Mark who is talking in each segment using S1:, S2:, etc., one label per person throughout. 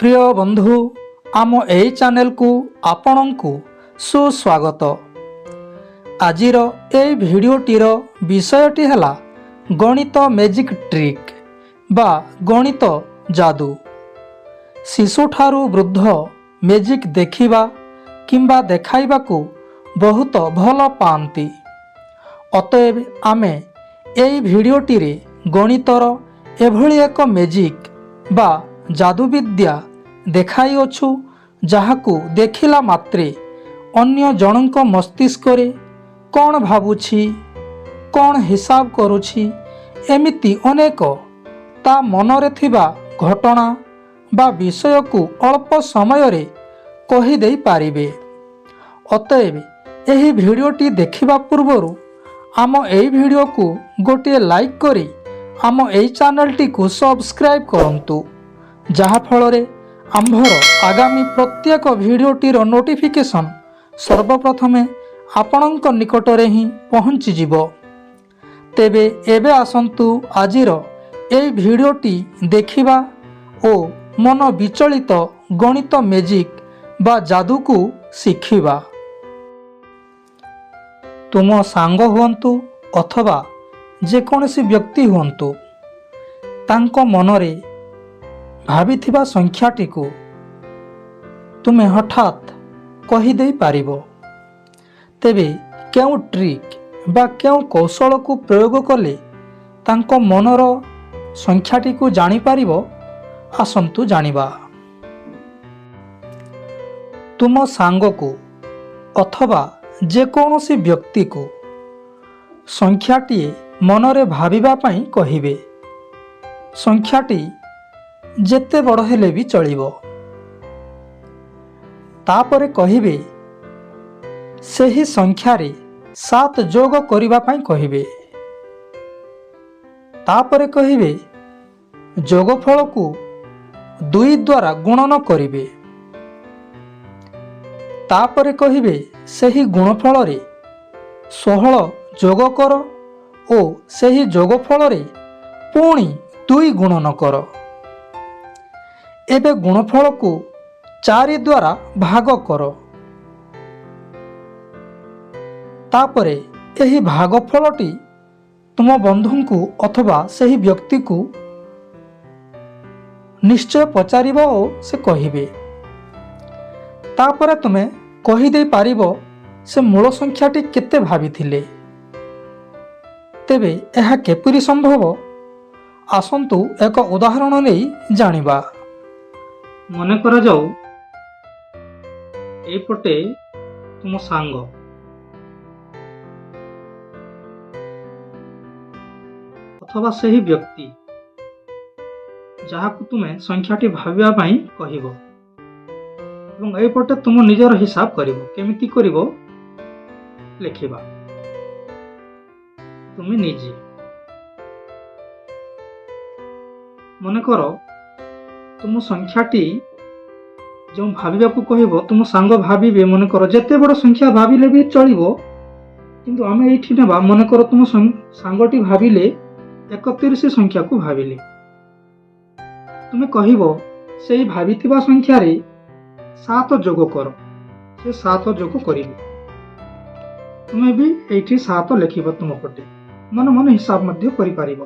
S1: प्रिय बंधु आम एई चैनल को आपणंकु सुस्वागत। आजिर एई भिडियोटीर विषयटी है गणित मैजिक ट्रिक बा गणित जादू। शिशुठारु वृद्ध मैजिक देखिबा किंबा देखाइबा को बहुत भल पाती। अतएव आमे एई भिडियोटी गणितर एभली एक मैजिक बा जादू विद्या देखाई अछु जहाकू देखिला मात्रे अन्य जनक मस्तिष्क रे कौन भावुछि कौन हिसाब करुछि एमिति अनेक ता मनरे थिबा घटना बा विषय को अल्प समय रे कहि देई पारिबे। अतएव एही भिडियोटी देखिबा पूर्वरु आम एही भिडियो को गोटे लाइक करी आम एही चैनलटी को सब्सक्राइब करंतु जहा फलरे आंभर आगामी प्रत्येक भिडियोटीर नोटिफिकेशन सर्वप्रथमे आपणक निकटरे ही पहुँची जिवो। तेबे एबे आसंतु आजिर एई भिडियोटी देखिबा ओ मन विचलित गणित मैजिक बा जादू को शिखिबा। तुम सांग हुअन्तु अथवा जेकोसी व्यक्ति हुअन्तु तांको मनरे भाविथिबा संख्याटी को तुमे हठात कहीदे पारिबो। तेबे क्यों ट्रिक बा क्यों कौशल को प्रयोग कले तांको मनर संख्याटी को जानी पारिबो। आसंतु जानिबा। तुम सांग को अथवा जेकोसी व्यक्ति को संख्याटी मनरे भाविबा पई कहिबे। संख्याटी जेते बड़ हेले भी चलिबो। तापरे कहिबे सेही संख्यारे 7 जोग करिबा पई कहिबे। तापरे कहिबे जोगफल को 2 द्वारा गुणन करिबे। तापरे कहिबे सेही गुणफल रे 16 जोग कर ओ सेही जोगफल रे पुणी 2 गुणन कर। एबे गुणफल को 4 द्वारा भाग कर। तापरे एही भागफलटी तुम बंधु को अथवा सेही व्यक्ति को निश्चय पचारिबो ओ से कहिबे। तापरे तुमे कहि दे पारिबो से मूल संख्याटी केते भाबिथिले। तेबे एहा केपरि संभव आसंतु एक उदाहरण नै जानिबा। मने करा जाऊ एपटे तुम सांग अथवा सही व्यक्ति जहाकु तुमे संख्याटी भाविबा पई कहिबो एवं एपटे तुम निजर हिसाब करिवो। केमिति करिवो लेखिबा। तुमे निजे मने करो तुम संख्याटी जो भाविबा को कहिबो तुम सांग भाविबे। मने करो जेते बड़ संख्या भाविले भी चलिबो किंतु आमे एठी नेबा। मने करो तुम सांगटी भाविले 31 संख्या को भाविले। तुमे कहिबो सेही भाविथिबा संख्या रे 7 जोग कर। से 7 जोग करिबो। तुमे भी एठी 7 लेखिबो। तुम पटे मन मन हिसाब मध्य करि पारिबो।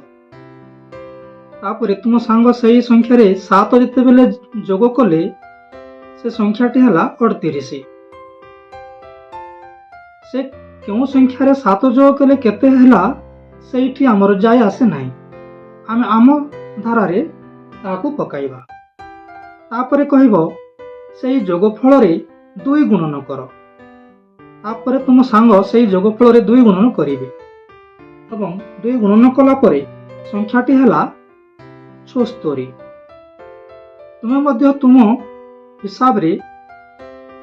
S1: तापरे तुम सांग सही संख्या रे 7 जिते बेले जोग कले से संख्याटी हला 38। से क्यों संख्या रे 7 जोग कले केते हला सेठी हमर जाय आसे नाही। आमे आम धारा रे ताकू पकाइबा। तापरे कहिबो सेही जोगफल रे 2 गुणन कर। तापरे तुम सांग सेही जोगफल रे 2 गुणन करिवे एवं 2 गुणन कला परे संख्याटी हला 76। तुमे मध्य तुम हिसाब रे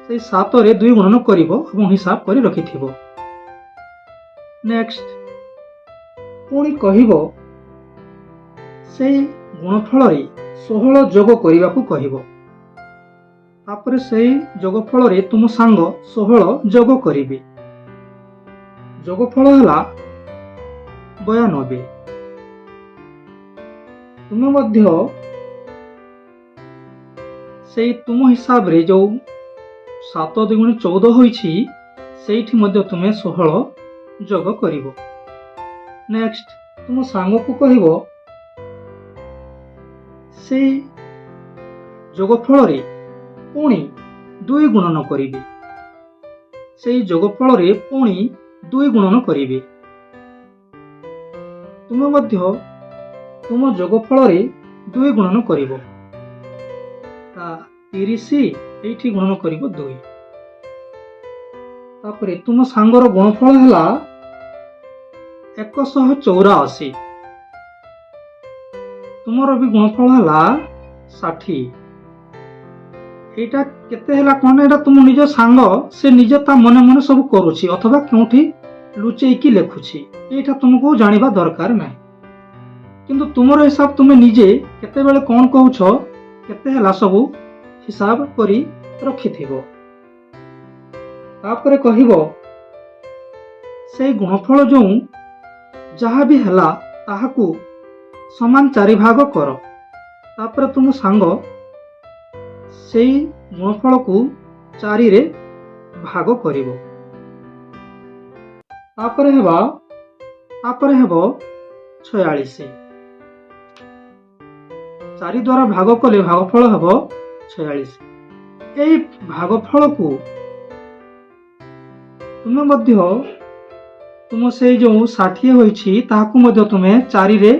S1: से 7 रे 2 गुणन करिवो एवं हिसाब करी रखिथिबो। नेक्स्ट पुणी कहिबो सेही गुणफल रे 16 जोग करिबा को कहिबो। तापरे सेही जोगफल रे तुम सांग 16 जोग करिवे। जोगफल हला 92। तुम मध्य ସେଇ ତୁମ ହିସାବରେ ଯେଉଁ 7 ଦୁଗୁଣେ 14 ହୋଇଛି ସେଇଠି ମଧ୍ୟ ତୁମେ 16 ଯୋଗ କରିବ। ନେକ୍ସଟ ତୁମ ସାଙ୍ଗକୁ କହିବ ସେଇ ଯୋଗଫଳରେ ପୁଣି 2 ଗୁଣନ କରିବେ। ସେଇ ଯୋଗଫଳରେ ପୁଣି 2 ଗୁଣନ କରିବେ। ତୁମେ ମଧ୍ୟ ତୁମ ଯୋଗଫଳରେ 2 ଗୁଣନ କରିବ। 30 ଏଇଠି ଗୁଣନ କରିବ 2। ତାପରେ ତୁମ ସାଙ୍ଗର ଗୁଣଫଳ ହେଲା 184। ତୁମର ବି ଗୁଣଫଳ ହେଲା 60। ଏଇଟା କେତେ ହେଲା କଣ? ଏଇଟା ତୁମ ନିଜ ସାଙ୍ଗ ସେ ନିଜେ ତା ମନେ ମନେ ସବୁ କରୁଛି ଅଥବା କେଉଁଠି ଲୁଚେଇକି ଲେଖୁଛି। ଏଇଟା ତୁମକୁ ଜାଣିବା ଦରକାର ନାହିଁ। କିନ୍ତୁ ତୁମର ହିସାବ ତୁମେ ନିଜେ କେତେବେଳେ କଣ କହୁଛ କେତେ ହେଲା ସବୁ ହିସାବ କରି ରଖିଥିବ। ତାପରେ କହିବ ସେଇ ଗୁଣଫଳ ଯେଉଁ ଯାହା ବି ହେଲା ତାହାକୁ ସମାନ 4 ଭାଗ କର। ତାପରେ ତୁମ ସାଙ୍ଗ ସେଇ ଗୁଣଫଳକୁ 4ରେ ଭାଗ କରିବ। ତାପରେ ହେବ 46। 4 ଦ୍ୱାରା ଭାଗ କଲେ ଭାଗଫଳ ହେବ 46। এই ଭାଗଫଳକୁ ତୁମେ ମଧ୍ୟ ତୁମ ସେଇ ଯେଉଁ 60 ହୋଇଛି ତାହାକୁ ମଧ୍ୟ ତୁମେ 4ରେ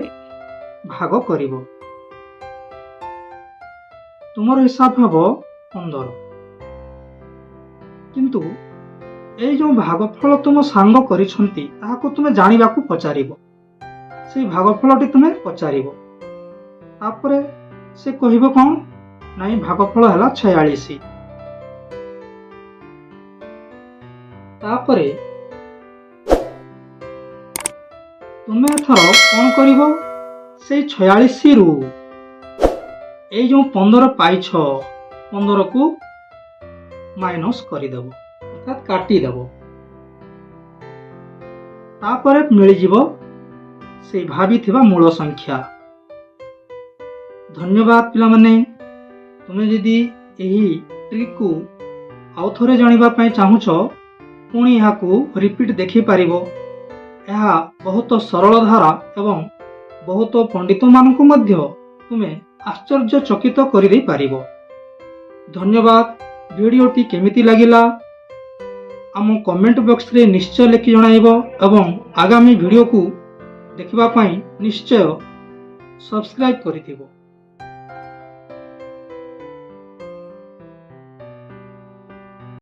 S1: ଭାଗ କରିବ। ତୁମର ହିସାବ ହେବ 15। କିନ୍ତୁ এই ଯେଉଁ ଭାଗଫଳ ତୁମ ସାଙ୍ଗ କରିଛନ୍ତି ତାହାକୁ ତୁମେ ଜାଣିବାକୁ ପଚାରିବ। ସେଇ ଭାଗଫଳଟି ତୁମେ ପଚାରିବ। ତାପରେ ସେ କହିବ କଣ? ନାଇଁ ଭାଗଫଳ ହେଲା 46। ତାପରେ ତୁମେ ଏଥର କଣ କରିବ? ସେଇ 46ରୁ এই ଯେଉଁ 15 ପାଇଛ 15କୁ ମାଇନସ୍ କରିଦେବ ଅର୍ଥାତ୍ କାଟିଦେବ। ତାପରେ ମିଳିଯିବ ସେଇ ଭାବିଥିବା ମୂଳ ସଂଖ୍ୟା। ଧନ୍ୟବାଦ ପିଲାମାନେ। ତୁମେ ଯଦି ଏହି ଟ୍ରିକ୍କୁ ଆଉ ଥରେ ଜାଣିବା ପାଇଁ ଚାହୁଁଛ ପୁଣି ଏହାକୁ ରିପିଟ୍ ଦେଖିପାରିବ। ଏହା ବହୁତ ସରଳ ଧାରା ଏବଂ ବହୁତ ପଣ୍ଡିତମାନଙ୍କୁ ମଧ୍ୟ ତୁମେ ଆଶ୍ଚର୍ଯ୍ୟଚକିତ କରିଦେଇପାରିବ। ଧନ୍ୟବାଦ। ଭିଡ଼ିଓଟି କେମିତି ଲାଗିଲା ଆମ କମେଣ୍ଟ ବକ୍ସରେ ନିଶ୍ଚୟ ଲେଖି ଜଣାଇବ ଏବଂ ଆଗାମୀ ଭିଡ଼ିଓକୁ ଦେଖିବା ପାଇଁ ନିଶ୍ଚୟ ସବସ୍କ୍ରାଇବ୍ କରିଥିବ।